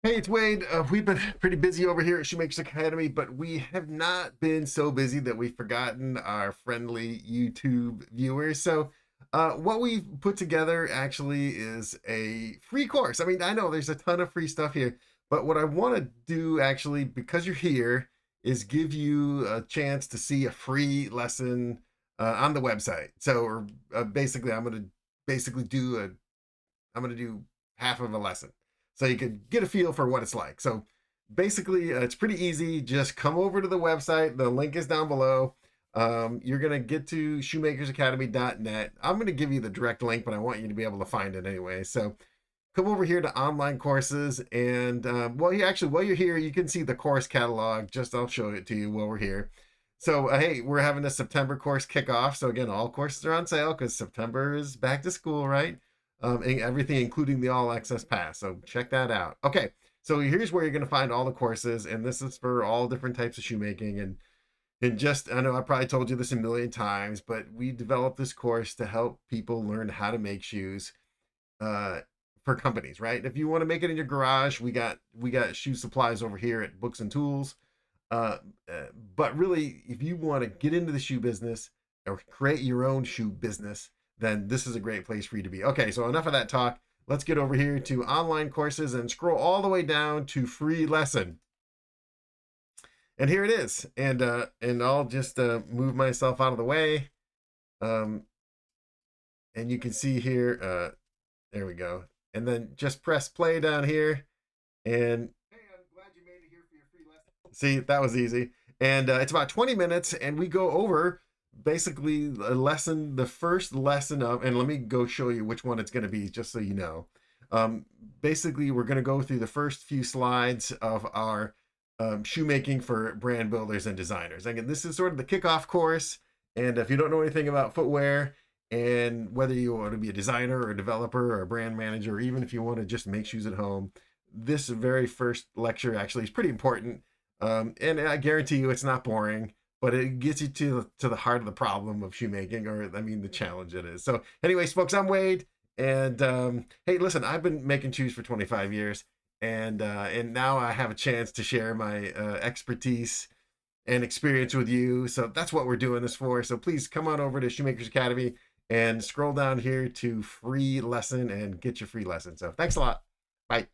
Hey, it's Wade. We've been pretty busy over here at Shoemakers Academy, but we have not been so busy that we've forgotten our friendly YouTube viewers. So, what we've put together actually is a free course. I mean, I know there's a ton of free stuff here, but what I want to do actually, because you're here, is give you a chance to see a free lesson on the website. So, basically, I'm gonna do half of a lesson, so you could get a feel for what it's like. So basically, it's pretty easy. Just come over to the website. The link is down below. You're gonna get to shoemakersacademy.net. I'm gonna give you the direct link, but I want you to be able to find it anyway. So come over here to online courses, and while you're here, you can see the course catalog. Just I'll show it to you while we're here. So hey, we're having a September course kickoff. So again, all courses are on sale because September is back to school, right? And everything, including the all access pass. So check that out. Okay, so here's where you're going to find all the courses, and this is for all different types of shoemaking. And just, I know I probably told you this a million times, but we developed this course to help people learn how to make shoes for companies, right? If you want to make it in your garage, we got shoe supplies over here at Books and Tools. Uh, but really, if you want to get into the shoe business or create your own shoe business, then this is a great place for you to be. Okay, so enough of that talk. Let's get over here to online courses and scroll all the way down to free lesson. And here it is. And I'll just move myself out of the way. And you can see here, there we go. And then just press play down here. And hey, I'm glad you made it here for your free lesson. See, that was easy. And it's about 20 minutes, and we go over basically the first lesson of, and let me go show you which one it's going to be just so you know. Basically, we're going to go through the first few slides of our shoemaking for brand builders and designers. Again, this is sort of the kickoff course, and if you don't know anything about footwear, and whether you want to be a designer or a developer or a brand manager, or even if you want to just make shoes at home, this very first lecture actually is pretty important. And I guarantee you it's not boring, but it gets you to the heart of the problem of shoemaking, or I mean the challenge it is. So anyways, folks, I'm Wade, and hey, listen, I've been making shoes for 25 years, and now I have a chance to share my expertise and experience with you. So that's what we're doing this for. So please come on over to Shoemakers Academy and scroll down here to free lesson and get your free lesson. So thanks a lot. Bye.